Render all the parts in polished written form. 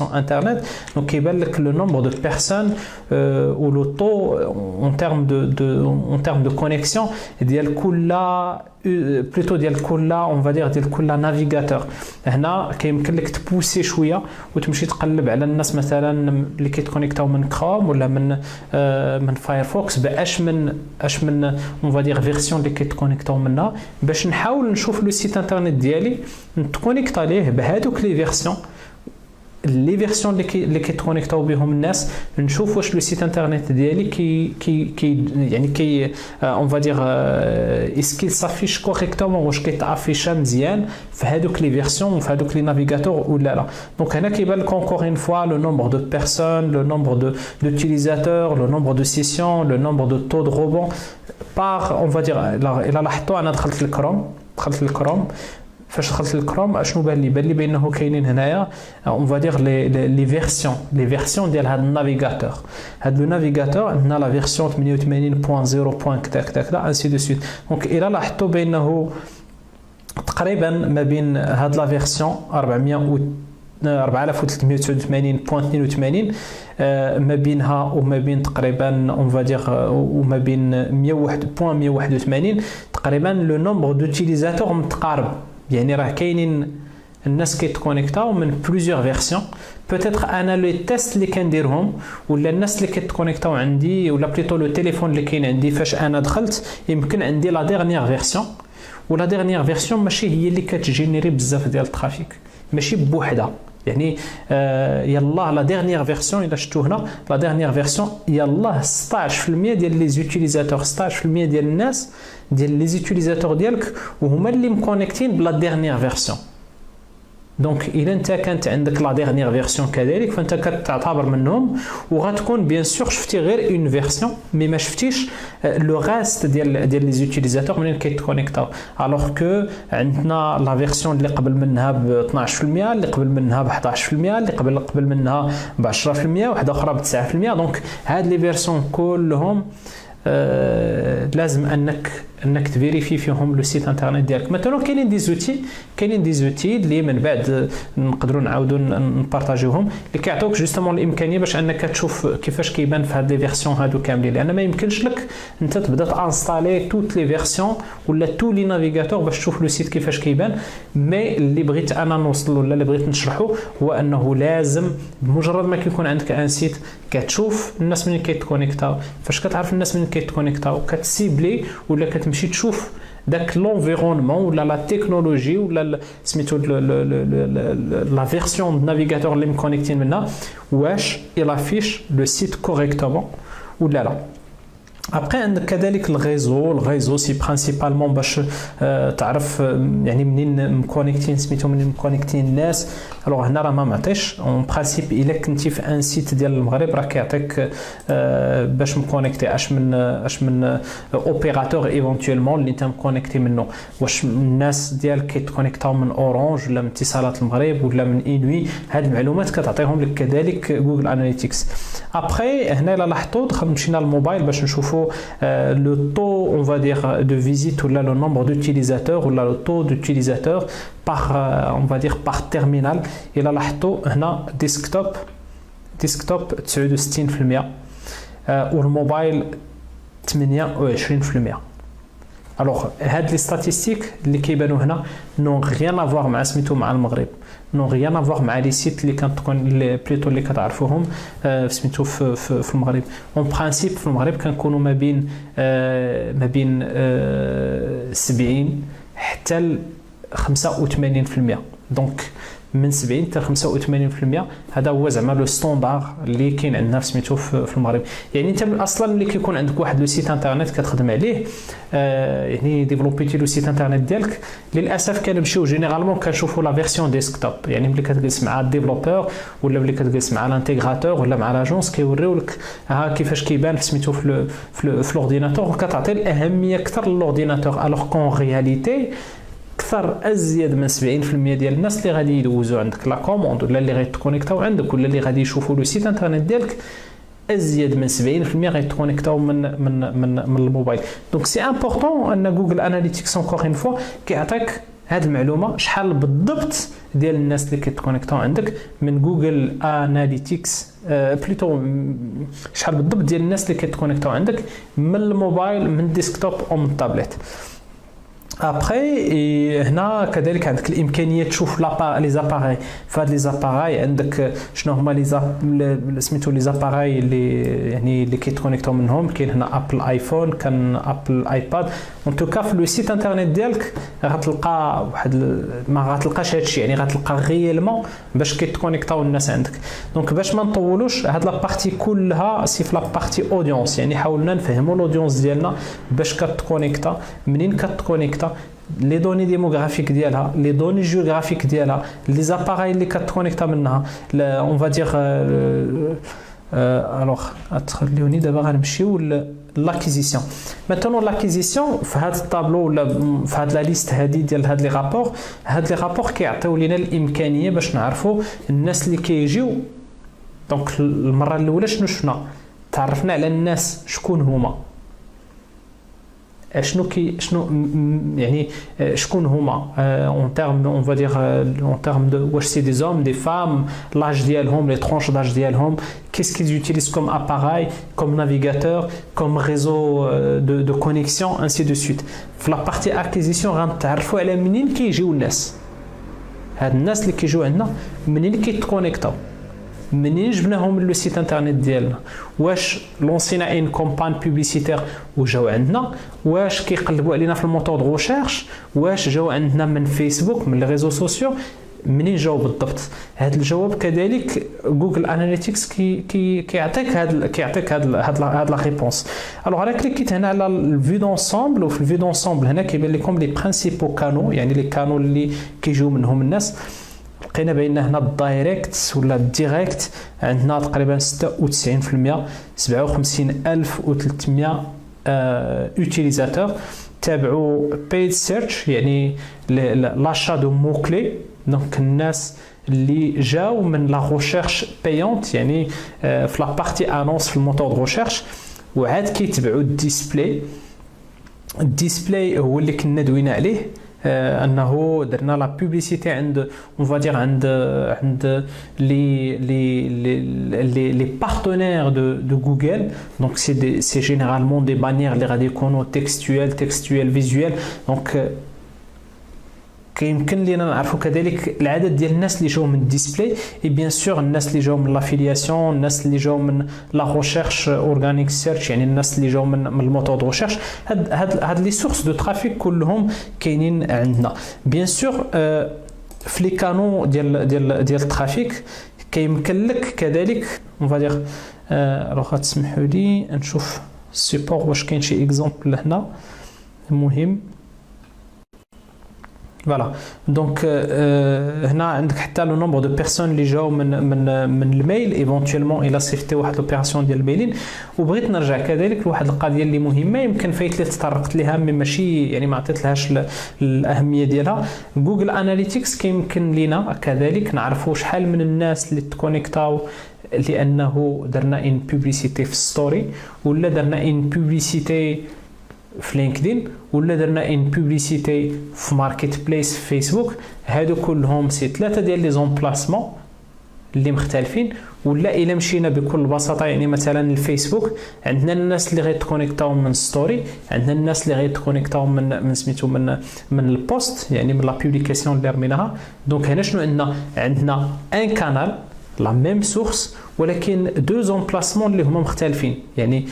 Internet, donc il y a le nombre de personnes ou le taux en termes de connexion plutôt on va dire كل navigateur. هنا كيمكن لك تبوسي شويه وتمشي تقلب على الناس مثلا اللي كيتكونيكتاو من كروم ولا من فايرفوكس باش من on va dire فيرسيون اللي كيتكونيكتاو منها باش نحاول نشوف لو سيت انترنت ديالي نتكونيكت عليه بهذوك لي فيرسيون اللي كيتكونيكتاو بهم الناس نشوف واش لو سيت انترنت ديالي كي اون فادير اسكيل سافيش كوريكتومون واش كيتافيشا مزيان في هذوك لي فيرسيون في هذوك لي نافيغاتور ولا لا. دونك هنا كيبان لك انكور اون فوا لو نومبر دو بيرسون لو نومبر دوتيليزاتور لو نومبر دو سيسيون لو نومبر دو تو دو روبون بار اون فادير. الى لاحظتوا انا دخلت الكروم فاش دخلت الكروم اشنو بان لي بانه كاينين هنايا اون فادير لي فيرسيون ديال هذا النافيغاتور. هذا لو نافيغاتور عندنا لا فيرسيون 88.0. كذا انسي دو سويت. دونك الى لاحظتوا بانه تقريبا ما بين هاد لا فيرسيون 4389.82 ما بينها وما بين تقريبا اون فادير وما بين 101.181 تقريبا لو نومبر دوتيليزاتور متقارب. يعني راه كاينين الناس كيتكونيكتاو من بليزيور فيرسيون. بوتيتر انا لي تيست اللي كنديرهم ولا الناس اللي كيتكونيكتاو عندي ولا بليتو لو تليفون اللي كاين عندي فاش انا دخلت يمكن عندي لا ديرنيير فيرسيون ولا ديرنيير فيرسيون ماشي هي اللي كتجينيري بزاف ديال الترافيك ماشي بوحدها. يعني يلاه لا ديرنيير فيرسيون الا شفتو هنا لا ديرنيير فيرسيون يلاه 16% ديال لي زوتيليزاتور 16% ديال الناس ديال لي زوتيليزاتور ديالك وهما اللي مكونيكتين بلا ديرنيير فيرسيون. دونك الا انت كانت عندك لا ديرنيير فيرسيون كذلك فانت كتعتبر منهم وغتكون بيان سور شفتي غير اون فيرسيون مي ما شفتيش لو غاست ديال لي زوتيليزاتور منين كيتكونيكتاو. الوغ كو عندنا لا فيرسيون اللي قبل منها ب 12% اللي قبل منها ب 11% اللي قبل منها ب 10% وحده اخرى ب 9%. دونك هاد لي فيرسيون كلهم لازم انك تفيريفي فيهم لو سيت انترنت ديالك. مثلا كاينين دي زوتي اللي من بعد نقدروا نعاودوا نبارطاجيوهم اللي كيعطوك جوستومون الامكانيه باش انك تشوف كيفاش كيبان في هاد لي فيرسيون هادو كاملين. لان ما يمكنش لك انت تبدا تانستالي توت لي فيرسيون ولا تو لي نافيغاتور باش تشوف لو سيت كيفاش كيبان. مي اللي بغيت انا نوصل ولا اللي بغيت نشرحه هو انه لازم بمجرد ما كيكون عندك ان سيت كتشوف الناس منين كيتكونيكتاو. فاش كتعرف الناس منين كيتكونيكتاو كتسيبلي ولا كتمشي تشوف داك لونفيرونمون ولا لا تكنولوجي ولا سميتو لا فيرسيون دو نافيغاتور اللي مكونيكتين منها واش يلافيش لو سيت كوريكتومون ولا لا. ابري عندك كذلك الغيزو سي برينسيبالمون باش تعرف يعني منين مكونيكتين سميتو منين مكونيكتين الناس. الوغ هنا راه ما معطيش اون برينسيپ الا كنتي في ان سيت ديال المغرب راه كيعطيك باش مكونيكتي اش من اوبيراتور ايفونتويلمون اللي انت مكونيكتي منه. واش الناس ديالك كيتكونيكتاو من اورانج ولا من اتصالات المغرب ولا من انوي. هاد المعلومات كتعطيهم لك كذلك جوجل اناليتيكس. ابري هنا الا لاحظتوا مشينا للموبايل باش نشوفوا le taux on va dire de visite ou là le nombre d'utilisateurs ou là le taux d'utilisateurs par on va dire par terminal. et là لاحظتوا هنا ديسكتوب 69% والموبايل 28%. alors هاد لي ستاتيستيك اللي كيبانوا هنا نون غيان افوار مع سميتو مع المغرب نون غيان افوار مع لي سيت اللي كتكون بليتو اللي كتعرفوهم سميتو في المغرب. اون برينسيپ في المغرب كنكونوا ما بين 70 حتى 85%. دونك من 70 حتى 85% هذا هو زعما لو ستوندار اللي كاين عندنا سميتو في المغرب. يعني انت اصلا اللي كيكون عندك واحد لو سيت انترنت كتخدم عليه يعني ديفلوبيتي لو سيت انترنت ديالك للاسف كنمشيو جينيرالمون كنشوفوا لا فيرسيون ديسكتوب. يعني ملي كتجلس مع الديفلوبور ولا ملي كتجلس مع الانتيغراتور ولا مع لاجونس كيوريو لك ها كيفاش كيبان سميتو في الاورديناتور وكتعطي الاهميه اكثر للاورديناتور. الوغ كون رياليتي اكثر ازيد من 70% ديال الناس اللي غادي يدوزوا عندك لا كوموند ولا اللي غيتكونيكتاو عندك ولا اللي غادي يشوفوا لو سيت انترنت ديالك ازيد من 70% غيتكونيكتاو من الموبايل. دونك سي امبورطون ان جوجل اناليتيكس اونكور اون فوا كيعطيك هاد المعلومه شحال بالضبط ديال الناس اللي كيتكونيكتاو عندك من جوجل اناليتيكس بلوتو شحال بالضبط ديال الناس اللي كيتكونيكتاو عندك من الموبايل من الديسكتوب او من التابلت. ابري هنا كذلك عندك الامكانيه تشوف لي زاباراي. فهاد لي زاباراي عندك شنو هما لي سميتو لي زاباراي اللي يعني اللي كيتكونيكتو منهم. كاين هنا ابل ايفون، كان ابل ايباد. اون توكا في لو سيت انترنيت ديالك غتلقى واحد ما غتلقاش هادشي، يعني غتلقى غيالمون باش كيتكونيكتاو الناس عندك. دونك باش ما نطولوش هاد لا بارتي كلها سي في لا بارتي اودينس، يعني حاولنا نفهموا الاودينس ديالنا باش كتكونيكتا، منين كتكونيكتا، لي دوني ديموغرافيك ديالها، لي دوني جيوغرافيك ديالها، لي زاباراي اللي كتكونيكتا منها، اون فادير الوغ تخليوني دابا غنمشيو لاكيزيسيون. ماتونو لاكيزيسيون في هذا الطابلو ولا في هذه لا ليست هذه ديال هاد لي رابور، هاد لي رابور كيعطيو لينا الامكانيه باش نعرفوا الناس اللي كيجيو. دونك المره الاولى شنو شفنا؟ تعرفنا على الناس شكون هما، شنو يعني شكون هما اون تيرم اون فادير اون تيرم دو واش سي دي زوم دي فام، لاج ديالهم، لي ترونش داج ديالهم، qu'est-ce qu'ils utilisent comme appareil, comme navigateur, comme réseau de connexion, ainsi de suite. في la partie acquisition غنتعرفوا على منين كيجيو الناس. هاد الناس اللي كيجيو عندنا منين كيتكونيكتاو، منين جبناهم من لو سيت انترنت ديالنا، واش لونسينا ان كومبان بوبليسيتير وجاو عندنا، واش كيقلبوا علينا في الموتور دو ريشيرش، واش جاو عندنا من فيسبوك من لي ريزو سوسيو، منين جاو بالضبط. هذا الجواب كذلك جوجل اناليتيكس كيعطيك هاد لا ريبونس. الوغ انا كليكيت هنا على الفيو دونسومبل، وفي الفيو دونسومبل هنا كيبان لكم لي برينسيبو كانو، يعني لي كانو اللي كيجيو منهم الناس. لقينا بان هنا الدايركت ولا الديريكت عندنا تقريبا 96%، 57300 اوتيليزاتور. تابعوا بيد سيرش يعني لاشا دو مو كلي، دونك الناس اللي جاو من لا ريشيرش بايونت يعني في لا بارتي انونس في الموتور دو ريشيرش. وعاد كيتبعوا الديسبلاي. الديسبلاي هو اللي كنا دوينا عليه، انه درنا لا بوبليسيتي عند اون فادير عند لي بارتنير دو جوجل. دونك سي جينيرالمون دي بانيير اللي غادي يكونوا تكستويل فيزوال. دونك كيمكن لينا نعرفوا كذلك العدد ديال الناس اللي جاو من الديسبلاي، اي بيان سور الناس اللي جاو من لافيلياسيون، الناس اللي جاو من لا ريشيرش اورغانيك سيرش، يعني الناس اللي جاو من الموتور دو ريشيرش. هاد لي سورس دو ترافيك كلهم كاينين عندنا. بيان سور في لي كانو ديال الترافيك كيمكن لك كذلك اون فادير روح تسمحوا لي نشوف السيبور واش كاين شي اكزامبل هنا مهم. فوالا دونك هنا عندك حتى لو نومبر دو بيرسون اللي جاو من الميل ايفونتويلمون الى صيفطي واحد لوبيراسيون ديال الميلين. وبغيت نرجع كذلك لواحد القضيه اللي مهمه يمكن فايت لي تطرقت ليها مي ماشي يعني ما عطيتلهاش الاهميه ديالها. جوجل اناليتيكس كيمكن لينا كذلك نعرفوا شحال من الناس اللي تكونيكتاو لانه درنا ان بوبليسيتي في ستوري، ولا درنا ان بوبليسيتي في لينكدين، ولا درنا ان بوبليسيتي في ماركت بليس في فيسبوك. هادو كلهم سي ثلاثه ديال لي زومبلاسمون اللي مختلفين. ولا الا مشينا بكل بساطه يعني مثلا الفيسبوك عندنا الناس اللي غيتكونيكتاو من ستوري، عندنا الناس اللي غيتكونيكتاو من سميتو من البوست يعني من لا بوبليكاسيون اللي رميناها. دونك هنا شنو عندنا ان كانال لا ميم سورس ولكن دو زومبلاسمون اللي هما مختلفين، يعني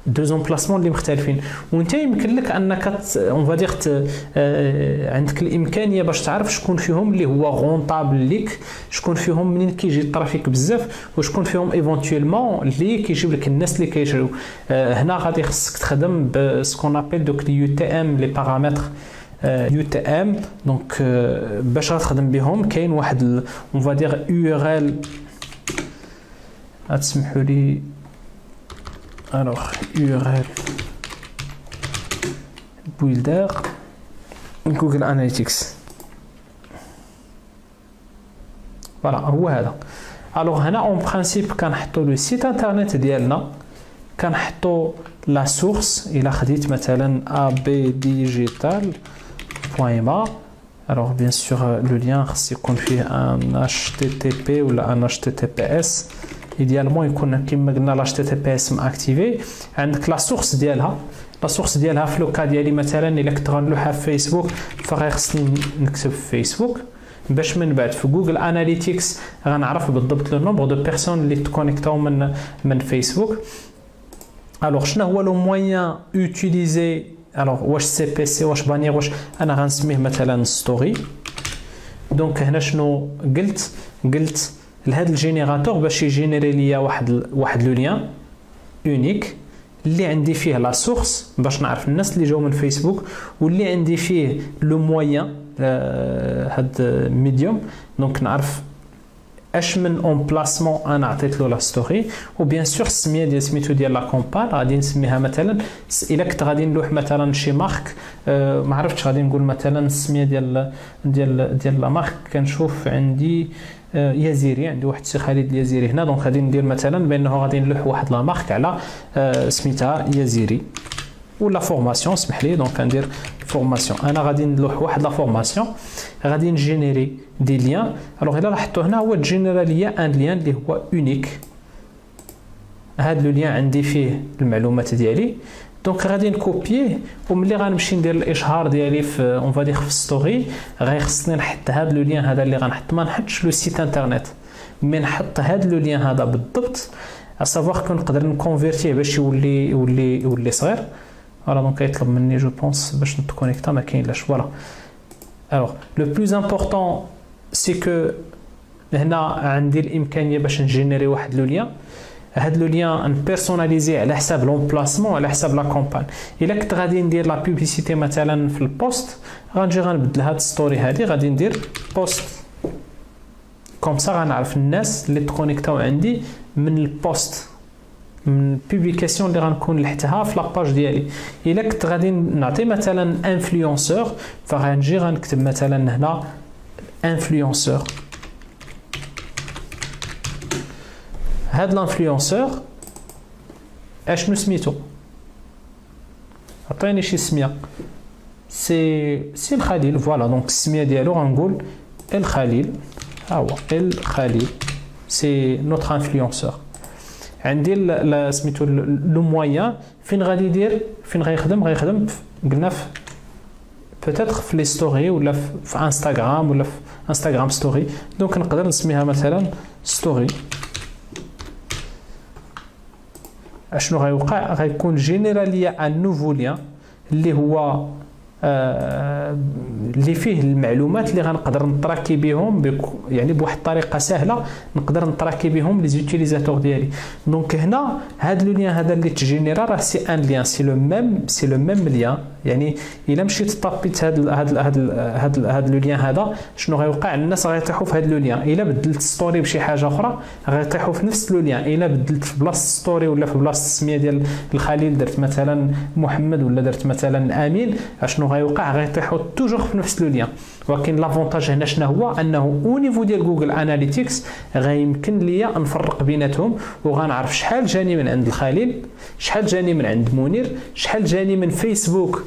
دو زومبلاسمون اللي مختلفين. وانت يمكن لك انك اون فادير عندك الامكانيه باش تعرف شكون فيهم اللي هو غونطابل ليك، شكون فيهم منين كيجي الترافيك بزاف، وشكون فيهم ايفونتويلمون اللي كيجيب لك الناس اللي كيشريو. هنا غادي خصك تخدم بسكون ابل دوك لي يو تي ام لي بارامتر يو تي ام. دونك باش غتخدم بهم كاين واحد اون فادير يو ار ال غتسمحوا لي alors URL builder Google Analytics. فوالا هو هذا. الوغ هنا اون برانسيب كنحطوا لو سيت انترنت ديالنا، كنحطوا لا سورس. الا خديت مثلا abdigital.ma Alors bien sûr le lien خص يكون فيه un HTTP ولا un HTTPS. idéalement يكون كما قلنا ل HTTPS ماكتيفي. عندك لا سورس ديالها، لا سورس ديالها في لوكا ديالي مثلا الا كنت غنلوحها في فيسبوك فغيخصني نكتب في فيسبوك باش من بعد في جوجل اناليتيكس غنعرف بالضبط لو نومبر دو بيرسون اللي تكونيكتاو من فيسبوك. الوغ شنو هو لو موين اوتيليزي؟ الوغ واش سي بي سي واش بانير واش انا غنسميه مثلا ستوري. دونك هنا شنو قلت لهذا الجينيراتور باش يجينيري ليا واحد لو لين اونيك اللي عندي فيه لا سورس باش نعرف الناس اللي جاو من فيسبوك، واللي عندي فيه لو موين هاد ميديوم دونك نعرف اش من اون بلاسمون انا عطيت له لا ستوري. وبيان سور السميه ديال سميتو ديال لا كومبان غادي نسميها مثلا الا كنت غادي نلوح مثلا شي مارك ما عرفتش غادي نقول مثلا السميه ديال لا مارك. كنشوف عندي يزيري، عندي واحد السي خالد اليزيري هنا، دونك غادي ندير مثلا بانه غادي نلوح واحد لا مارك على سميتها يزيري ولا فورماسيون اسمح لي. دونك ندير فورماسيون، انا غادي نلوح واحد لا فورماسيون غادي نجينيري دي ليان. الوغ الا لاحظتوا هنا هو جينيرا ليا ان ليان اللي هو اونيك. هاد لو ليان عندي فيه المعلومات ديالي دونك غادي نكوبييه، وملي غنمشي ندير الاشهار ديالي في اون فادير في ستوري غيخصني نحط هاد لو ليان هذا اللي غنحط، ما نحطش لو سيت انترنت مي نحط هاد لو ليان هذا بالضبط اسافوار كنقدر نكونفيرتيه باش يولي صغير. فوالا دونك يطلب مني جو بونس باش نتكونيكتا ما كاين لاش. فوالا الوغ لو بلوز امبورطون سي كو هنا عندي الامكانيه باش نجينيري واحد لو ليان. هاد لو ليان نبيرسوناليزي على حساب لومبلاسمون على حساب لا كومبان. الا كنت غادي ندير لا بوبليسيتي مثلا في البوست غنجي غنبدل هاد ستوري هادي غادي ندير بوست كوم سا غنعرف الناس اللي تكونيكتاو عندي من البوست من البوبليكاسيون اللي غنكون لحتها في لاباج ديالي. الا كنت غادي نعطي مثلا انفلونسور فغنجي غنكتب مثلا هنا انفلونسور. هاد الانفلونسور اشنو سميتو؟ عطيني شي سميه. سي الخليل. فوالا دونك السميه ديالو غنقول الخليل. ها هو الخليل سي نوتر انفلونسور. عندي سميتو لو موين فين غادي يدير فين غيخدم قلنا في بوتيتر في لي ستوري ولا في انستغرام ولا في انستغرام ستوري. دونك نقدر نسميها مثلا ستوري. اشنو غيوقع؟ غيكون جينيراليا ان نوفو ليان اللي هو اللي فيه المعلومات اللي غنقدر نتراكي بهم يعني بواحد الطريقه سهله نقدر نتراكي بهم لي زوتيليزاتور ديالي. دونك هنا هاد لو ليان هذا اللي تجينيرا راه سي ان ليان سي لو ميم ليان. يعني الا مشيت طابيت هاد لو ليان هذا شنو غيوقع؟ الناس غيطيحوا في هاد لو ليان. الا بدلت ستوري بشي حاجه اخرى غيطيحوا في نفس لو ليان. الا بدلت في بلاصه ستوري ولا في بلاصه السميه ديال الخليل درت مثلا محمد ولا درت مثلا امين اشنو غيوقع؟ غيطيحوا توجور في نفس لو ليان. ولكن لافونتاج هنا شنو هو؟ انه او نيفو ديال جوجل اناليتيكس غيمكن ليا نفرق بيناتهم وغنعرف شحال جاني من عند الخليل، شحال جاني من عند منير، شحال جاني من فيسبوك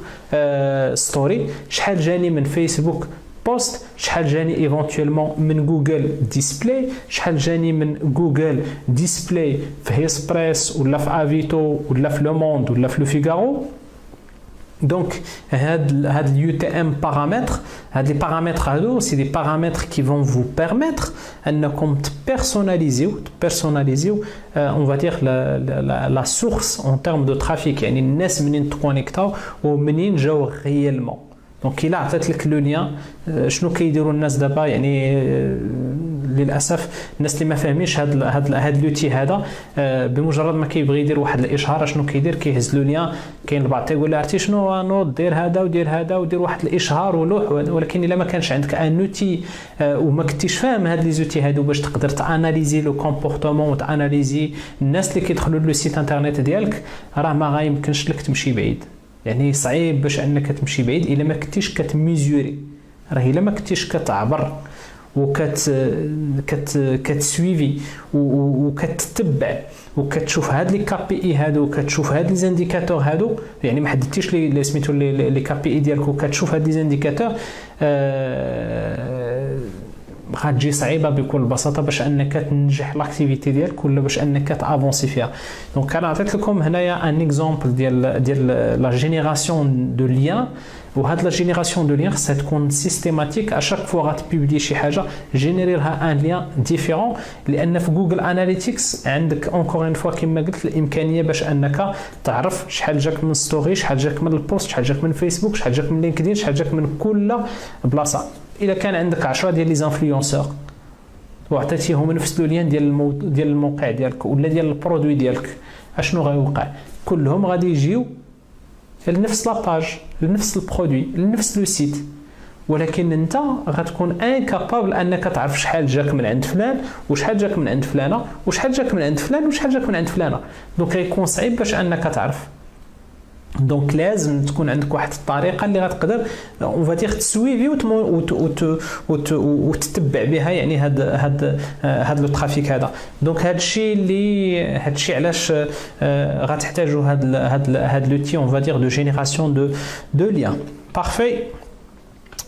ستوري، شحال جاني من فيسبوك بوست، شحال جاني ايفونتويلمون من جوجل ديسبلاي، شحال جاني من جوجل ديسبلاي في هيسبريس ولا في افيتو ولا في لو موند ولا في لو فيغارو. دونك هاد اليو تي ام بارامتر هاد لي بارامتر هادو سي دي بارامتر كي فون فو بيرميتر انكم تبيرسوناليزيو اون فا دير لا سورس اون تيرم دو ترافيك، يعني الناس منين تكونيكتاو ومنين جاو ريالمون. دونك الا عطيت لك لو ليان شنو كيديروا الناس دابا؟ يعني للاسف الناس اللي ما فاهمينش هاد لوتي هذا بمجرد ما كيبغي يدير واحد الاشهار شنو كيدير؟ كيهز لو ليان. كاين البعض تيقول له عرفتي شنو نوض دير هذا ودير هذا ودير واحد الاشهار ولوح، ولكن الا ما كانش عندك ان اوتي وما كنتيش فاهم هاد لي زوتي هادو باش تقدر تاناليزي لو كومبورتمون وتاناليزي الناس اللي كيدخلوا لو سيت انترنت ديالك راه ما غايمكنش لك تمشي بعيد. يعني صعيب باش انك تمشي بعيد الا ما كنتيش كتميزوري. راه الا ما كنتيش كتعبر كتسويفي وكتتبع وكتشوف هاد لي كي بي اي هادو وكتشوف هاد لي زانديكاتور هادو يعني ما حددتيش لي سميتو لي كي بي اي ديالك وكتشوف هاد لي زانديكاتور غتجي صعيبه بكل بساطه باش انك تنجح لاكتيفيتي ديالك ولا باش انك تافونسي فيها. دونك انا عطيت لكم هنايا ان اكزامبل ديال لا جينيراسيون دو ليان وهاد لا جينيراسيون دو ليان خصها تكون سيستيماتيك اشاك فوا غتبوبلي شي حاجه جينيري لها ان ليان ديفيرون لان في جوجل اناليتيكس عندك اونكور ان فوا كما قلت الامكانيه باش انك تعرف شحال جاك من ستوري شحال جاك من البوست شحال جاك من فيسبوك شحال جاك من لينكدين شحال جاك من كل بلاصه. الا كان عندك 10 ديال لي زانفلونسور وعطيتيهم نفس لو لين ديال الموقع ديالك ولا ديال البرودوي ديالك اشنو غيوقع؟ كلهم غادي يجيو لنفس لاباج لنفس البرودوي لنفس لو سيت ولكن انت غتكون انكابابل انك تعرف شحال جاك من عند فلان وشحال جاك من عند فلانه وشحال جاك من عند فلان وشحال جاك من عند فلانه. دونك غيكون صعيب باش انك تعرف. دونك لازم تكون عندك واحد الطريقه اللي غتقدر اون فادير تسويفي وتتبع بها يعني هاد لو ترافيك هذا. دونك هادشي علاش غتحتاجوا هاد لوتي اون فادير دو جينيراسيون دو ليان. بارفي.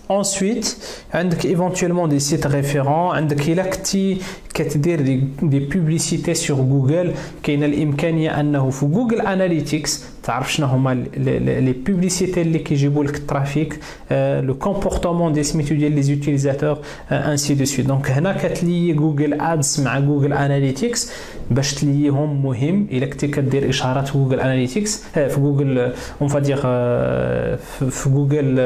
Ensuite, عندك éventuellement des sites référents, عندك إلا كنتي كتدير دي بوبليسيتي سور جوجل كاين الامكانيه انه في جوجل اناليتيكس تعرف شنو هما لي بوبليسيتي اللي كيجيبوا لك الترافيك لو كومبورتمون دي سميتو ديال لي زوتيليزاتور انسي دو سويت. دونك هنا كتلي جوجل ادز مع جوجل اناليتيكس باش تليهم مهم الا كنتي كدير اشارات في جوجل اناليتيكس في جوجل اون فادير في جوجل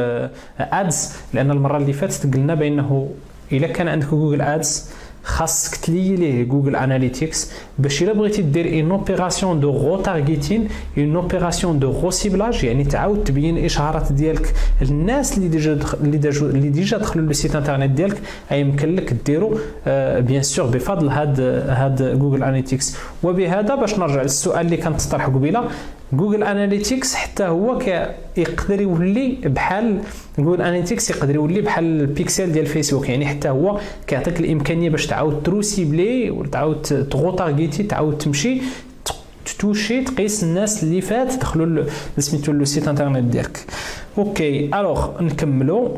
ادز لان المره اللي فاتت قلنا بانه الا كان عندك جوجل ادز خاصك تلي ليه جوجل اناليتيكس باش الا بغيتي دير اون اوبيراسيون دو رو تارغيتين اون اوبيراسيون دو رو سيبلاج يعني تعاود تبين الاشعارات ديالك للناس اللي ديجا دخلوا لو سيت انترنت ديالك يمكن لك ديرو بيان سور بفضل هاد جوجل اناليتيكس. وبهذا باش نرجع للسؤال اللي كنت طرح قبيله جوجل اناليتيكس حتى هو يقدر يولي بحال جوجل اناليتيكس يقدر يولي بحال البيكسل ديال فيسبوك يعني حتى هو كيعطيك الامكانيه باش تعاود ترو سيبلي وتعاود تغو تارغيتي تعاود تمشي توشي تقيس الناس اللي فات دخلوا سميتو لو سيت انترنت ديالك. اوكي الوغ نكملوا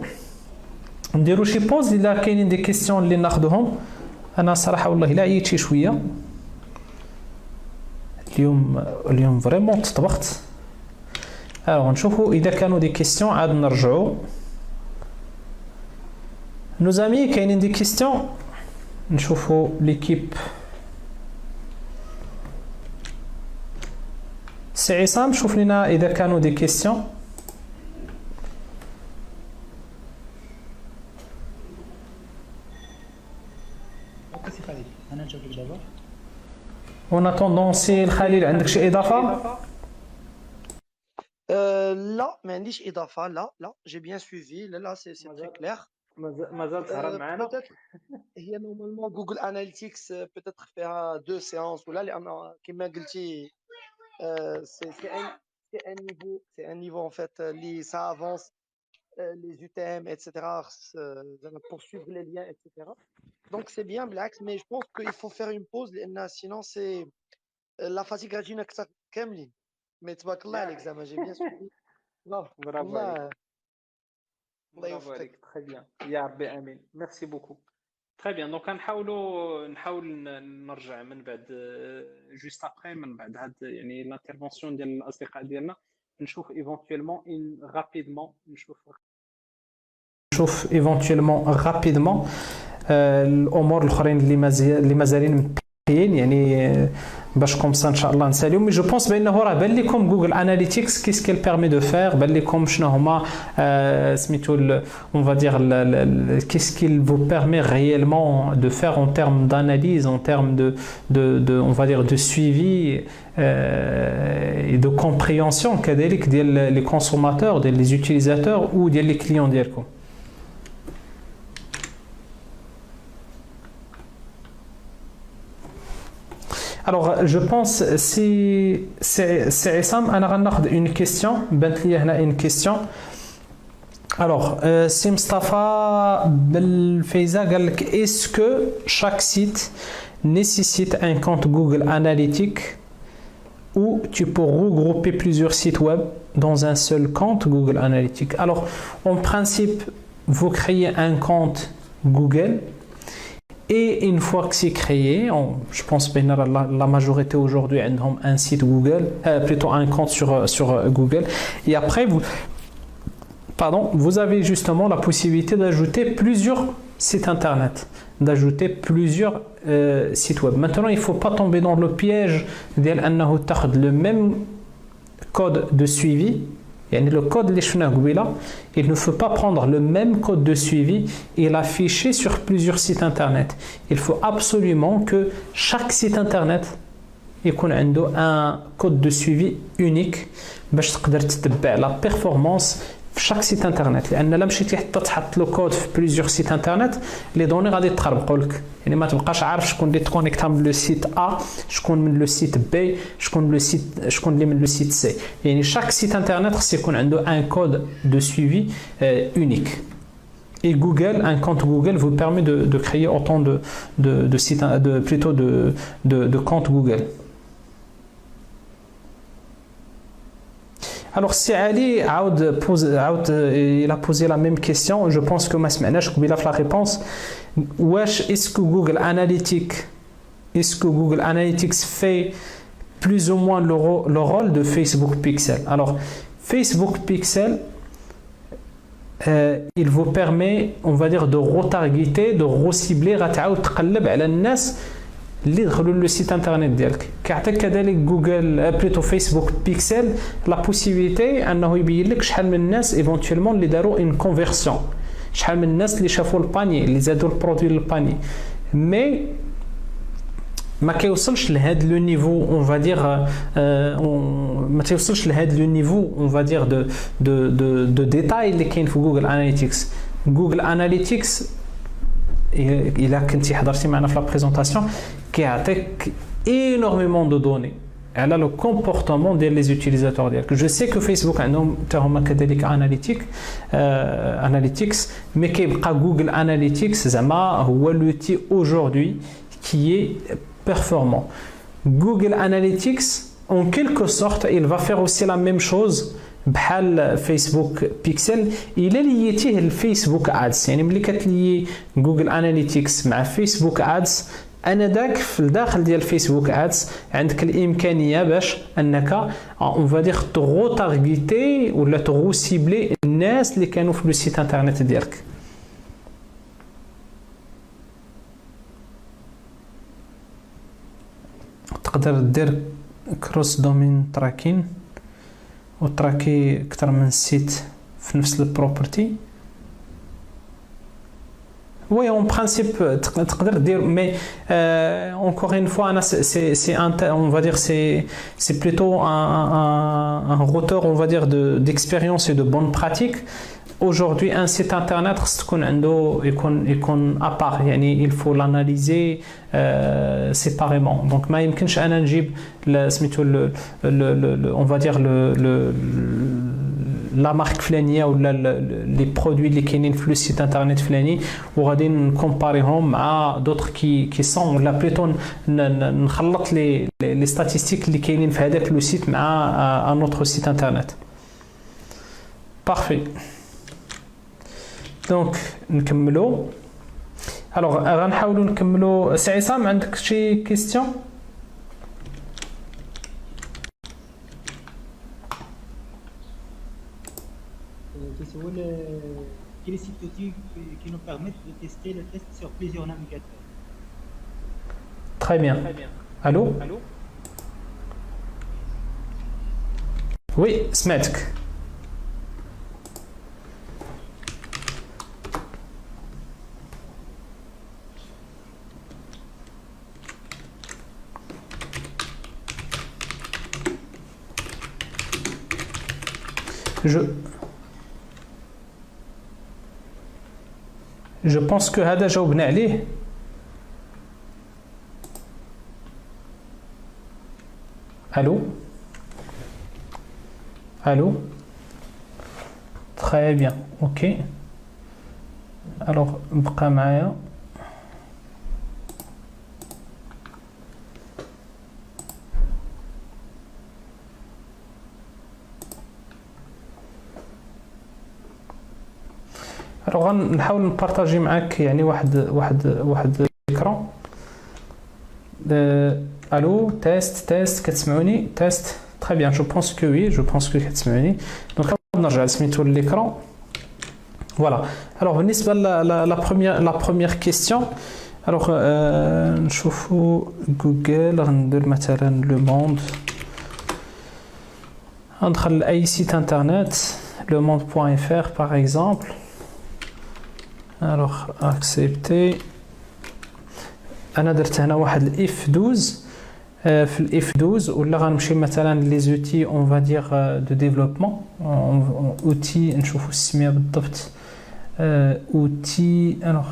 نديروا شي بوز الا كاينين دي كيسيون اللي ناخذهم. انا صراحه والله الا عييت شي شويه اليوم فريمون تطبخت. الوغ نشوفوا اذا كانوا دي كيسيون عاد نرجعوا. نوزامي كاينين دي كيسيون نشوفوا ليكيب. سي عصام شوف لنا اذا كانوا دي كيسيون. انا نجاوب لك دابا. اون اتوندون سي الخليل عندك شي اضافه؟ لا ما عنديش اضافه. لا جي بيان سويفي. لا سي تري كلير. مازال تهرب معنا. هي نورمالمون جوجل اناليتيكس بوتيتر فيها 2 سيونس ولا لان كما قلتي سي ان نيفو ان فيت اللي سا افونس les UTM etc pour suivre les liens etc. Donc c'est bien بالعكس mais je pense qu'il faut faire une pause لان sinon c'est la fatigue غتجينا اكثر كاملين. مي تبارك الله عليك زعما جي بيان سويفي. برافو عليك. الله يوفقك. تري بيان يا ربي امين. ميرسي بوكو. تري بيان دونك نحاول نرجع من بعد جوست ابري من بعد هاد يعني لانترفونسيون ديال الاصدقاء ديالنا نشوف ايفونتويلمون رابيدمون نشوف ايفونتويلمون رابيدمون الامور الاخرين اللي مازالين مبقيين يعني باش كوم سا ان شاء الله نساليهم. مي جو بونس بانه راه بان لكم جوجل اناليتيكس كيس كيل بيرمي دو فير بان لكم شنو هما سميتو اون فادير كيس كيل فو بيرمي ريالمون دو فير اون تيرم داناليز اون تيرم دو اون فادير دو سويفي et de compréhension كذلك ديال les consommateurs ديال les utilisateurs ou ديال les clients ديالكم. Alors je pense c'est Issam انا غناخذ une question بانت لي هنا une question Alors, c'est Mustafa Belfeiza, est-ce que chaque site nécessite un compte Google Analytics ou tu peux regrouper plusieurs sites web dans un seul compte Google Analytics? Alors, en principe, vous créez un compte Google et une fois que c'est créé, je pense que la majorité aujourd'hui a un site Google, plutôt un compte sur Google, et après vous avez justement la possibilité d'ajouter plusieurs sites internet, d'ajouter plusieurs sites web. Maintenant, il ne faut pas tomber dans le piège de le même code de suivi. Le code il ne faut pas prendre le même code de suivi et l'afficher sur plusieurs sites internet. Il faut absolument que chaque site internet ait un code de suivi unique pour تتبع la performance chaque site internet. لان الا مشيتي حتى تحط لو كود في plusieurs sites internet لي دوني غادي تخربقوا لك، يعني ما تبقاش عارف شكون اللي تكونيكتا من لو سيت A، شكون من لو سيت B، شكون اللي من لو سيت C. يعني chaque site internet خص يكون عنده un code de suivi unique. Et Google, un compte Google vous permet de créer autant de sites, plutôt de comptes Google. Alors, si Ali il a posé la même question, je pense que la réponse. Est-ce que Google Analytics fait plus ou moins le rôle de Facebook Pixel? Alors, Facebook Pixel, il vous permet, on va dire, de retargeter, de recibler, تقلب على الناس اللي دخلوا le site internet ديالك. كيعطيك كذلك جوجل بلوتو فيسبوك بيكسل لا بوسيبيليتي انه يبين لك شحال من الناس ايفونتويلمون اللي داروا ان كونفيرسيون، شحال من الناس اللي شافوا الباني اللي زادوا البرودوي للباني. مي ما كيوصلش لهذا لو نيفو اون فادير ما توصلش لهذا لو نيفو اون فادير دو ديتاي اللي كاين في جوجل اناليتيكس. جوجل اناليتيكس الا كنتي حضرتي معنا في لا بريزونطاسيون كيعطيك énormément de données على لو كومبورتمون ديال لي زوتيليزاتور ديالك. جو سي كو فيسبوك عندهم حتى هما كذلك اناليتيكس، مي كيبقى جوجل اناليتيكس زعما هو لوتي aujourd'hui qui est performant. Google Analytics, en quelque sorte, il va faire aussi la même chose بحال فيسبوك بيكسل الا ليتيه الفيسبوك ادز. يعني ملي كتلي جوجل اناليتيكس مع فيسبوك ادز، انا داك في الداخل ديال فيسبوك ادز عندك الامكانيه باش انك اون فادير تغو تارغيتي ولا تغو سيبلي الناس اللي كانوا في لو سيت انترنت ديالك. تقدر دير كروس دومين تراكين وتراكي اكثر من سيت في نفس البروبرتي. وي اون برانسيب تقدر دير، مي encore une fois c'est on va dire c'est plutôt un retour on va dire d'expérience et de bonne pratique. Aujourd'hui un site internet خص تكون عنده يكون à part، يعني il faut l'analyser séparément. donc ما يمكنش انا نجيب سميتو on va dire لا مارك فلانيه ولا لي برودوي اللي كاينين في لو سيت انترنت فلاني وغادي نكومباريهم مع دوطخ كي سون، ولا بليتو نخلط لي ستاتيستيك اللي كاينين في هذاك لو سيت مع ان اوتر سيت انترنت. بارفي. دونك نكملوا. الوغ غنحاولوا نكملوا. سي عصام عندك شي كيستيون؟ Quel est cet outil qui nous permet de tester le test sur plusieurs navigateurs? Très bien. Allô? Oui, سمعتك. Je pense que هذا جاوبنا عليه. Allô? Très bien, ok. Alors, بقى معايا. Alors غنحاول نبارطاجي معاك يعني واحد l'écran. Allô, test, كتسمعوني test. Très bien, je pense que oui, je pense que كتسمعوني. Donc نرجع سميتو l'écran. Voilà. Alors بالنسبة la première question. Alors نشوفوا Google غندير مثلا Le Monde. ندخل أي site internet, lemonde.fr par exemple. Alors accepter. انا درت هنا واحد الاف 12 في الاف 12 ولا غنمشي مثلا لي زوتي اون فا دير دو ديفلوبمون اوتي نشوفوا السميه بالضبط اوتي الوغ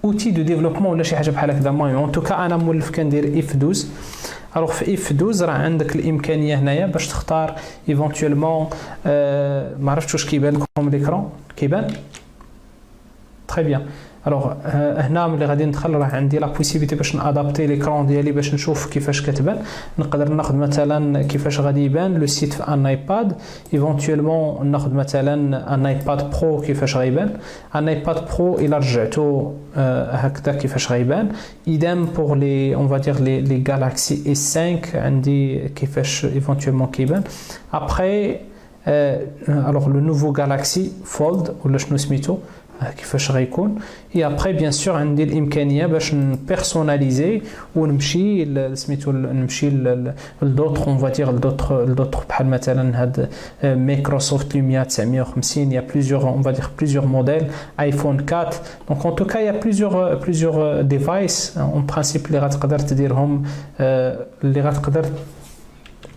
اوتي دو ديفلوبمون ولا شي حاجه بحال هكذا. المهم اون توكا انا مولف كندير اف 12. الوغ في اف 12 راه عندك الامكانيه هنايا باش تختار ايفونتويلمون ما عرفتش واش كيبان لكم ليكرون كيبان تري بيان. الوغ هنا ملي غادي ندخل راه عندي لا بوسيبيتي باش نادابتي ليكرون ديالي باش نشوف كيفاش كتبان. نقدر ناخذ مثلا كيفاش غادي يبان لو سيت في ان ايباد ايفونتويلمون ناخذ مثلا ان ايباد برو كيفاش غيبان. ان ايباد برو الا رجعتو هكذا كيفاش غيبان. ايدام بور لي اون فادير لي غالاكسي اس 5 عندي كيفاش ايفونتويلمون كيبان. ابري الوغ لو نوفو غالاكسي فولد ولا شنو سميتو كيفاش غيكون. اي ابري بيان سور عندي الامكانيه باش نبيرسوناليزي ونمشي سميتو نمشي لدوطخ اون فادير لدوطخ بحال مثلا هاد مايكروسوفت لوميا 950. يا بليزيور اون فادير بليزيور موديل ايفون 4. دونك ان توكا يا بليزيور ديفايس اون برانسيب اللي غتقدر تديرهم اللي غتقدر.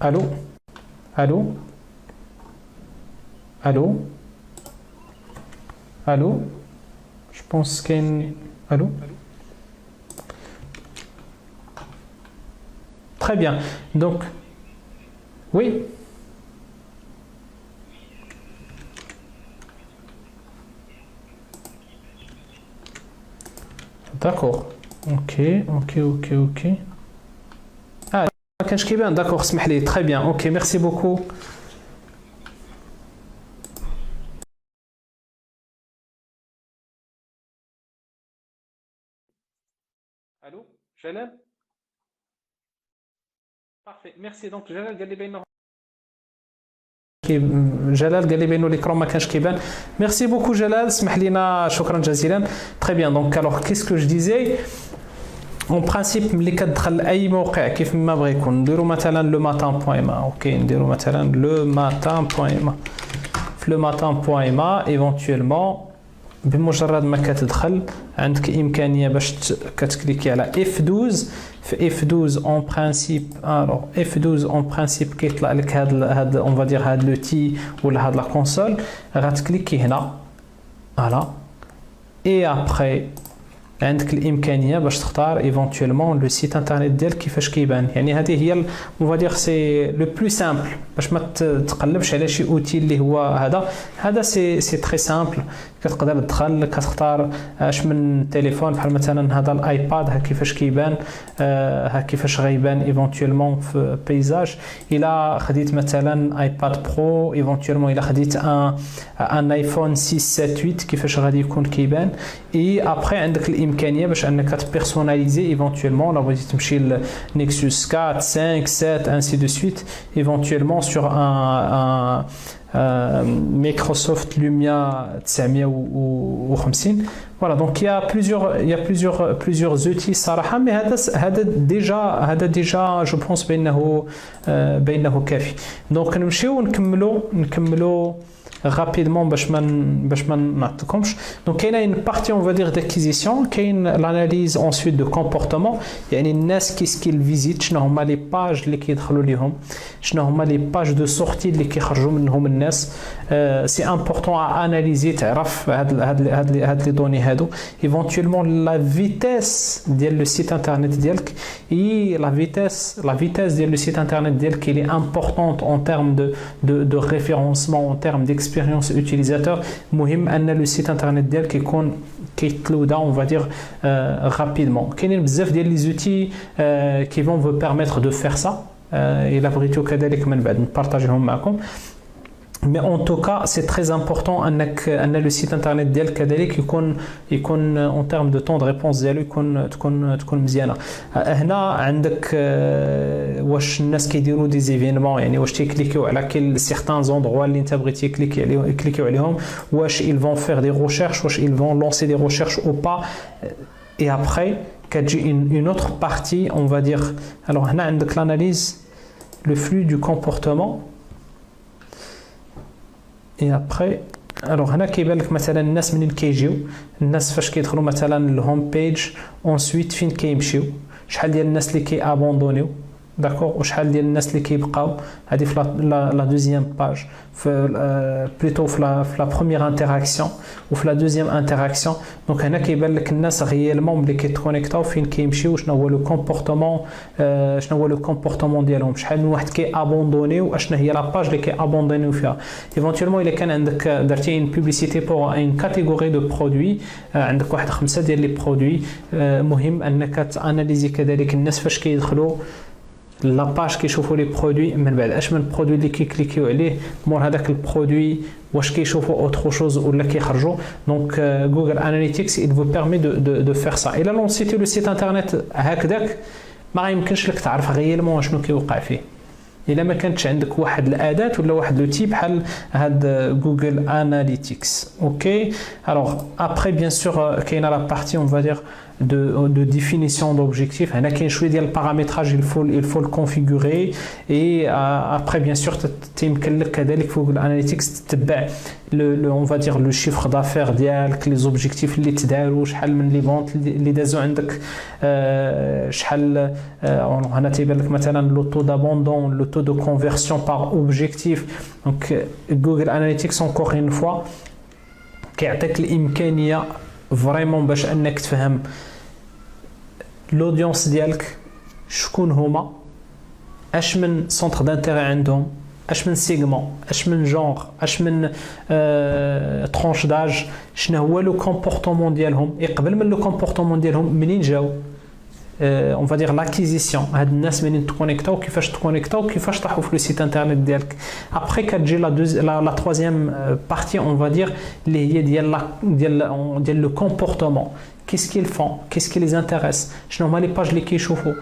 الو الو الو Allô? Je pense qu'il y a une... Allô? Très bien. Donc, oui. D'accord. Ok. Ah, كانش كيبان. D'accord, اسمح لي. Très bien. Ok, merci beaucoup. Allô, Jalal? Parfait, merci. Donc Jalal قال لي بينه جلال قال لي بينه l'écran ما كانش كيبان. Merci beaucoup Jalal, اسمح لينا شكرا جزيلا. Très bien. Donc alors qu'est-ce que je disais? En principe ملي كتدخل اي موقع كيف ما بغى يكون نديرو مثلا lematin.ma. اوكي نديرو مثلا lematin.ma. في lematin.ma éventuellement بمجرد ما كتدخل عندك امكانيه باش كتكليكي على F12. في F12 اون برانسيب الوغ F12 اون برانسيب كيطلع لك هاد اون فادير هاد لو تي ولا هاد لا كونسول. غتكليكي هنا فوالا اي ابري عندك الامكانيه باش تختار ايفونتويلمون لو سيت انترنت ديالك كيفاش كيبان. يعني هذه هي اون فادير سي لو بلو سامبل باش ما تقلبش على شي اوتيل اللي هو هذا سي تري سامبل. كتقدر تدخل كتختار اش من تليفون بحال مثلا هذا الايباد ها كيفاش كيبان ها كيفاش غيبان ايفونتويلمون في بيزاج. الا خديت مثلا ايباد برو ايفونتويلمون الا خديت ان ايفون 6 7 8 كيفاش غادي يكون كيبان. اي ابري عندك الامكانيه باش انك تبيرسوناليزي ايفونتويلمون لا بغيتي تمشي لنكسوس 4 5 7 ainsi de suite éventuellement sur un Microsoft Lumia 950. Voilà, donc il y a plusieurs outils صراحة. mais هذا déjà je pense بأنه كافي. donc نمشيو نكملوا rapidement باش ما نعطيكمش. donc كاينه une partie on va dire d'acquisition. كاين l'analyse ensuite de comportement. يعني الناس كيسكيل فيزيت شنو هما لي باج اللي كيدخلوا ليهم شنو هما لي باج دو سورتي اللي كيخرجوا منهم الناس. سي امبورطون اناليزي تعرف هاد لي دوني هادو. ايفونتويلمون لا فيتيس ديال لو سيت انترنت ديالك اي لا فيتيس ديال لو سيت انترنت ديالك اللي امبورطونت en termes de référencement en termes l'expérience utilisateur مهم ان le site internet ديالك يكون كيتلودا on va dire rapidement كاينين بزاف ديال لي زوتي qui vont vous permettre de faire ça الى بغيتو كذلك من بعد نبارطاجيهم معكم. Mais en tout cas, c'est très important أن le site internet ديالك كذلك يكون en termes de temps de réponse ديالو تكون مزيانة. هنا عندك واش الناس كيديروا دي زيفينمون يعني واش تيكليكيو على كل certains endroits اللي انت بغيتي يكليكيو عليهم واش ils vont faire des recherches واش ils vont lancer des recherches ou pas. Et après كتجي une autre partie on va dire. Alors هنا عندك l'analyse le flux du comportement. Et après alors هنا كيبان لك مثلا الناس منين كيجيو الناس فاش كيدخلوا مثلا الهوم بيج ensuite فين كيمشيو شحال ديال الناس اللي كيابوندونيو داكور وشحال ديال الناس اللي كيبقاو هذه في لا دوزيام باج في بلوتو في لا بروميير انتراكسيون وفي لا دوزيام انتراكسيون. دونك هنا كيبان لك الناس ريالمون ملي كيتكونيكتاو فين كيمشيو شنو هو لو كومبورتمون ديالهم شحال من واحد كيابوندونيو واشنا هي لا باج اللي كيابوندونيو فيها. ايفونتويلمون الا كان عندك درتي ان بوبليسيتي بور ان كاتيجوري دو برودوي عندك واحد 5 ديال لي برودوي مهم انك تاناليزي كذلك الناس فاش كيدخلوا لا باج كيشوفوا لي برودوي من بعد اش من برودوي اللي كيكليكيو عليه مور هذاك البرودوي واش كيشوفوا اوتر شوز ولا كيخرجوا. دونك جوجل اناليتيكس il vous permet de faire ça. الا لونسيتي لو سيت انترنت هكذاك ما يمكنش لك تعرف غيالمون شنو كيوقع فيه الا ما كانتش عندك واحد الاداه ولا واحد لو تيب بحال هاد جوجل اناليتيكس. اوكي الوغ ابري بيان سور كاينه لا بارتي اون فا دير de définition d'objectifs. Il y a un choix de paramétrage, il faut le configurer et après bien sûr tu peux Google Analytics on va dire le chiffre d'affaires les objectifs اللي تداروا شحال من لي فونت اللي دازوا عندك شحال هنا تيبان لك مثلا لو تو d'abandon le taux de conversion par objectif. Donc Google Analytics encore une fois كيعطيك الامكانيه فريمون باش انك تفهم لودونس ديالك شكون هما اش من سونتر دانتيري عندهم اش من سيغمون اش من جونغ اش من ترونش داج شنو هو لو كومبورتمون ديالهم قبل من لو كومبورتمون ديالهم منين جاو on va dire l'acquisition هاد الناس منين تكونيكتاو كيفاش تكونيكتاو كيفاش طاحوا في لو سيت انترنت ديالك. ابري كتجي لا troisième partie on va dire اللي هي ديال لو كومبورتمون qu'est-ce qu'ils font qu'est-ce qui les intéresse شنو هما لي باج اللي كيشوفوا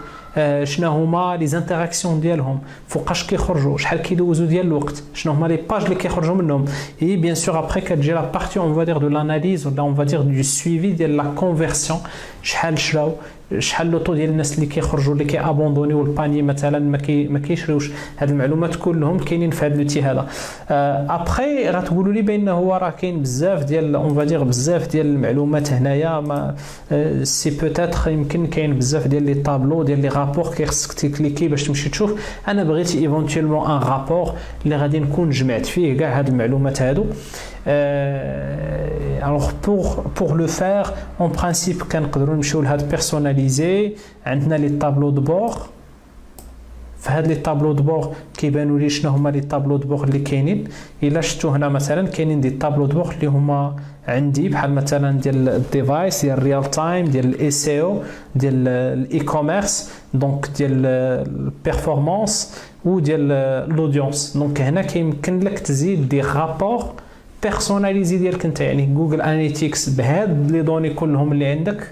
شنو هما لي انتراكسيون ديالهم فوقاش كيخرجوا شحال كيدوزوا ديال الوقت شنو هما لي باج اللي كيخرجوا منهم. اي بيان سور ابري كتجي لا بارتي on va dire de l'analyse ولا on va dire du suivi ديال لا كونفرسيون شحال شراو شحال لو طو ديال الناس اللي كيخرجوا اللي كيابوندونيو الباني مثلا ما كيشريوش. هاد المعلومات كلهم كاينين في هذا لوتي هذا. ابري غتقولوا لي بان هو راه كاين بزاف ديال اون فادير بزاف ديال المعلومات هنايا ما سي بوتيتر يمكن كاين بزاف ديال لي طابلو ديال لي رابور كيخصك تكليكي باش تمشي تشوف. انا بغيت ايفونتويلمون ان رابور اللي غادي نكون جمعت فيه كاع هاد المعلومات هادو. Alors pour le faire en principe كنقدروا نمشيو لهاد بيرسوناليزي عندنا لي طابلو دو بور في هاد لي طابلو دو بور كيبانوا لي شنو هما لي طابلو دو بور اللي كاينين. الا شفتوا هنا مثلا كاينين دي طابلو دو بور اللي هما عندي بحال مثلا ديال الديفايس ديال الريال تايم ديال الاي سي او ديال الاي كوميرس دونك ديال البيرفورمانس وديال الاودينس. دونك هنا كيمكن لك تزيد دي رابور بيرسوناليزي ديالك انت يعني جوجل اناليتيكس بهاد لي دوني كلهم اللي عندك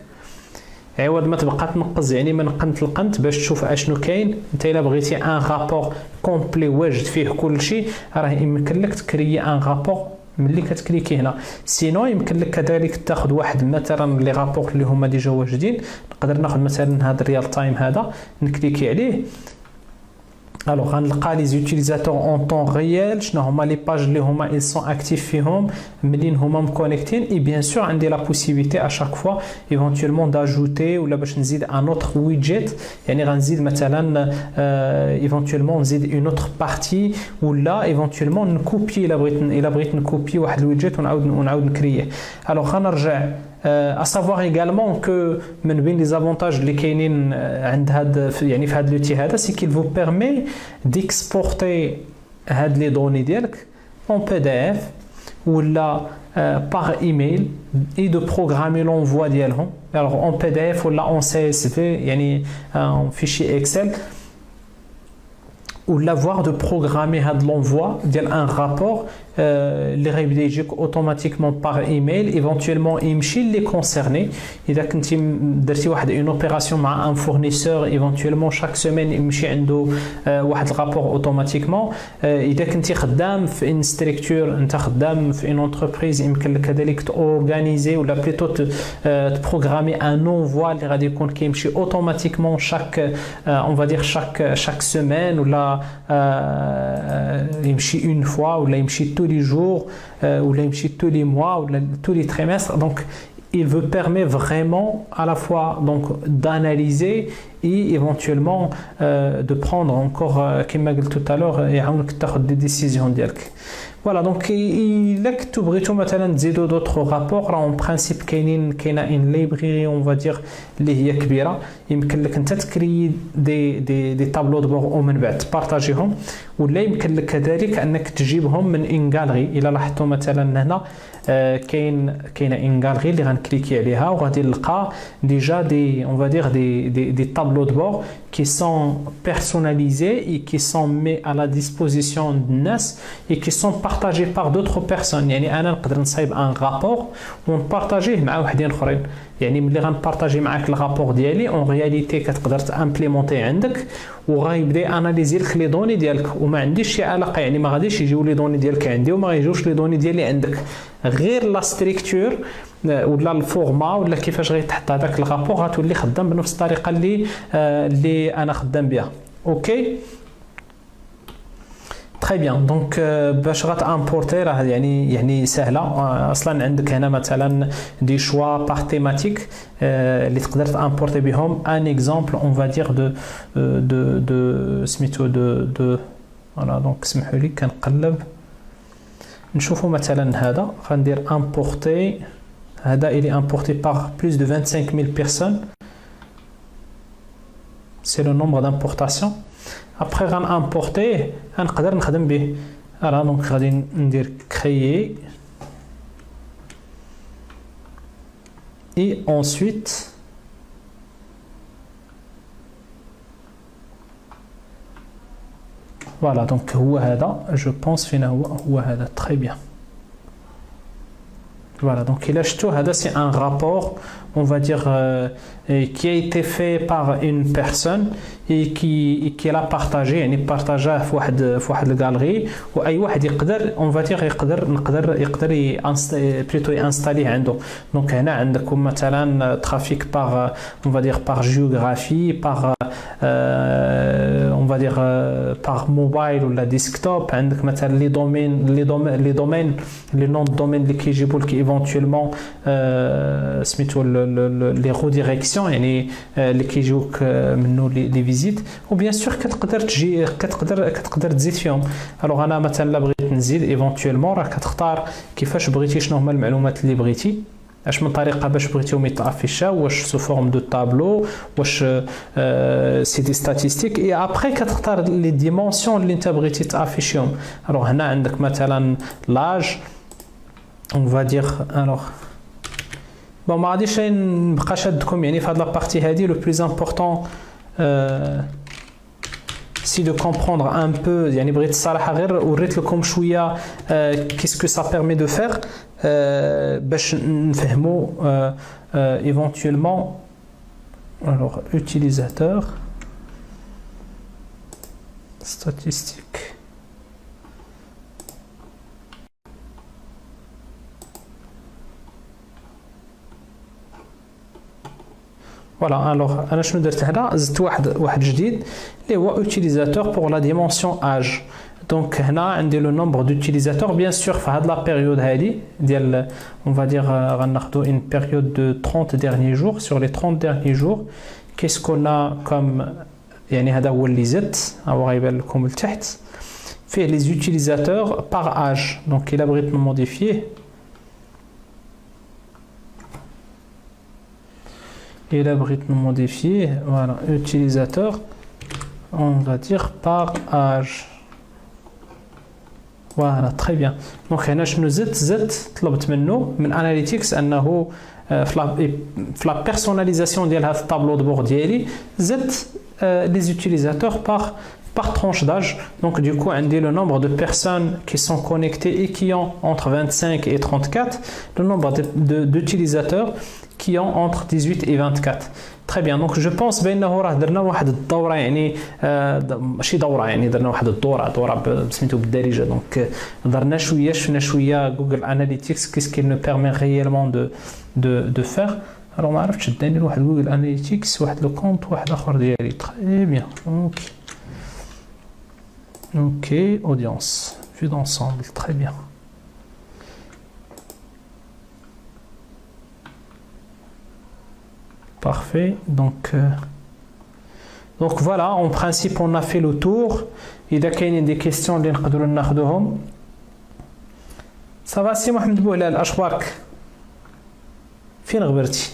عوض ما تبقى تنقز يعني من قنت لقنت باش تشوف اشنو كاين. انت الا بغيتي ان رابور كومبلي واجد فيه كل شيء راه يمكن لك تكري ان رابور ملي كتكليكي هنا. سينو يمكن لك كذلك تاخذ واحد مثلا لي رابور اللي هما ديجا واجدين. نقدر ناخذ مثلا هذا الريال تايم هذا نكليكي عليه. Alors غنلقى لي زوتيليزاتور اون طون ريال شنو هما لي باج اللي هما ils sont actifs فيهم منين هما مكونيكتين. اي بيان سور عندي لا بوسيبيتي ا شاك فوا ايفونتويلمون داجوتي ولا باش نزيد ان اوتر ويدجيت يعني غنزيد مثلا ايفونتويلمون نزيد اون اوتر بارتي ولا ايفونتويلمون نكوبي الا بغيت نكوبي واحد الويدجيت ونعاود نكريه. الوغ غنرجع à savoir également que من بين les avantages اللي كاينين عند هاد يعني في هاد لوتي هذا c'est qu'il vous permet d'exporter هاد les données ديالك en PDF ou là par email et de programmer l'envoi ديالهم alors en PDF ou là en CSV يعني en fichier Excel ou l'avoir de programmer l'envoi d'un rapport اللي غيبدا يجيك automatiquement par email éventuellement يمشي les concernés اذا كنتي درتي واحد une opération مع un fournisseur éventuellement chaque semaine يمشي عنده واحد الرابور automatiquement اذا كنتي خدام في une structure انت خدام في une entreprise يمكن لك كذلك تورغانيزي ولا بليتو تبروغرامي un envoi اللي غادي يكون كيمشي automatiquement chaque on va dire chaque semaine ولا يمشي une fois ولا يمشي tous les jours ou tous les mois ou tous les trimestres. Donc il veut permet vraiment à la fois donc d'analyser et éventuellement de prendre encore comme je l'ai dit tout à l'heure يعاونك تاخذ des décisions ديالك. Voilà, donc il a que بغيتو مثلا تزيدوا d'autres rapports راه en principe كاينه une librairie on va dire اللي هي كبيره يمكن لك انت تكري دي طابلو دو بور ومن بعد تبارطاجيهم ولا يمكن لك كذلك انك تجيبهم من ان غالري. الا لاحظتوا مثلا هنا كاينه ان غالري اللي غنكليكي عليها وغادي نلقى ديجا دي on va dire des tableaux de bord qui sont personnalisés et qui sont mis à la disposition de الناس et qui sont partagés par d'autres personnes. يعني انا نقدر نصايب ان رابور ونبارطاجيه مع وحدين اخرين. يعني ملي غنبارطاجي معاك الرابور ديالي اون رياليتي كتقدر تامبليمونتي عندك وغايبدا اناليزي لك لي دوني ديالك وما عنديش شي علاقه. يعني ما غاديش يجيو لي دوني ديالك عندي وما غيجيوش لي دوني ديالي عندك غير لا ستركتور ولا الفورما ولا كيفاش غيتحط هذاك الرابور غتولي خدام بنفس الطريقه اللي انا خدام بها. اوكي Très bien. Donc باش غتامبورتي راه يعني سهله. اصلا عندك هنا مثلا دي شوا بار تيماتيك اللي تقدر تامبورتي بهم ان اكزامبل اون فا دير دو سميتو دو فوالا. دونك سمحوا لي كنقلب نشوفوا مثلا هذا غندير امبورتي. هذا الي امبورتي بار بلوس دو 25000 personnes. C'est le nombre d'importations. Après غنimporter غنقدر نخدم به. alors donc غادي ندير créer et ensuite voilà. donc هو هذا je pense فين هو هذا. très bien. Voilà, donc il a acheté, c'est un rapport, on va dire, qui a été fait par une personne et qui l'a partagé. يعني partagé في واحد الجاليري واي واحد يقدر on va dire يقدر plutôt ينستاليه عنده. donc هنا عندكم مثلا trafic par on va dire par géographie, par on va dire par mobile ou la desktop. عندك مثلا les domaines les noms de domaines اللي كيجيبوا لك éventuellement سميتو les redirections يعني اللي كيجيوك منه les visites. و bien sûr كتقدر تزيد فيهم. الوغ انا مثلا لا بغيت نزيد ايفونتويلمون راه كتختار كيفاش بغيتي شنو هما المعلومات اللي بغيتي اش من طريقه باش بغيتيهم يتافيشاو واش سو فورم دو طابلو واش سي دي ستاتستيك اي ابري كتختار لي ديمونسيون اللي انت بغيتي تافيشيهم. الوغ هنا عندك مثلا لاج on va dire alors bon ما غاديش نبقى شادكم يعني في هاد لابارتي هادي. لو بلوز امبورطون si de comprendre un peu يعني بغيت الصراحه غير وريت لكم شويه qu'est-ce que ça permet de faire باش نفهموا éventuellement. alors utilisateur statistique. Voilà, alors انا شنو درت هنا زدت واحد جديد اللي هو utilisateur pour la dimension âge. donc هنا عندي le nombre d'utilisateurs bien sûr في هاد la période هادي ديال on va dire غناخذوا une période de 30 derniers jours. sur les 30 derniers jours qu'est-ce qu'on a comme يعني هذا هو اللي زدت هو غيبان لكم لتحت فيه les utilisateurs par âge. donc الا بغيت نموديفيه et là بغيت modifier voilà utilisateur on va dire par âge. فوالا تري بيان. دونك هنا شنو زدت طلبت منه من اناليتيكس انه في لا بيرسوناليزاسيون ديال هذا الطابلو دو بور ديالي زدت لي زوتيليزاتور par tranche d'âge. Donc du coup, on dit le nombre de personnes qui sont connectées et qui ont entre 25 et 34, le nombre d'utilisateurs qui ont entre 18 et 24. Très bien. Donc je pense بانه راه درنا واحد الدوره يعني ماشي دوره يعني درنا واحد الدوره سميتو بالدارجه. دونك درنا شفنا شويه جوجل اناليتيكس كيس كي نو بيرمي ريالمون دو فير. الو ما عرفتش داني واحد جوجل اناليتيكس واحد لو كونت واحد اخر ديالي. تري بيان. اوكي Ok, audience, vue d'ensemble, très bien. Parfait, donc voilà, en principe on a fait le tour. Il y a des questions اللي نقدروا ناخذوهم. صافا سي محمد بوهلال أخبارك؟ فين غبرتي؟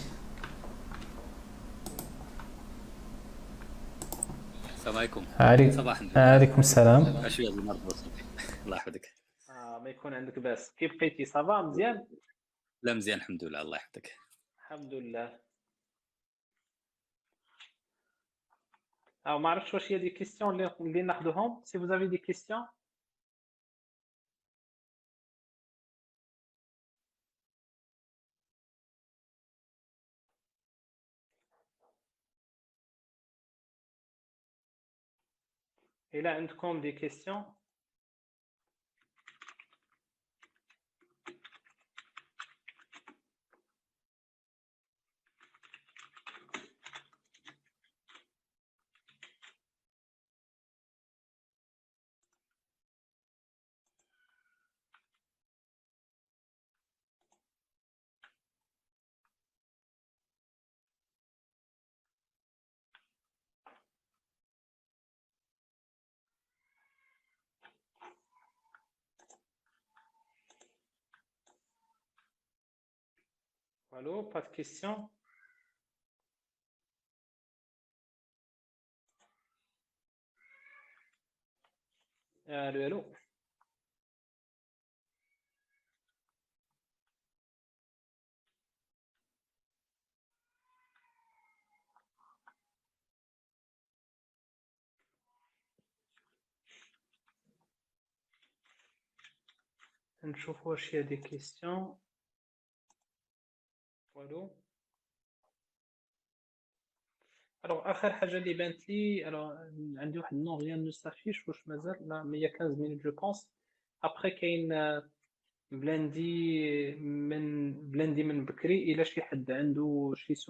السلام عليكم. صباح الخير. عليكم السلام. شويه المرض الله يحفظك. ما يكون عندك باس. كيف بقيتي؟ صافا مزيان؟ لا مزيان الحمد لله الله يحفظك. الحمد لله. ما عرفتش واش هي دي كيستيون اللي ناخذوهم. سي vous avez des questions. إلا عندكم دي كيستيون. Allô, pas de questions? Allô, allô. نشوف واش هي دي كيستيون. والو. الوغ اخر حاجه اللي بانت لي عندي واحد النون ريان نو سافيش واش مازال لا 115 مينوت جو بونس. ابخي كاين بلاندي من بكري. الا شي حد عنده شي سؤال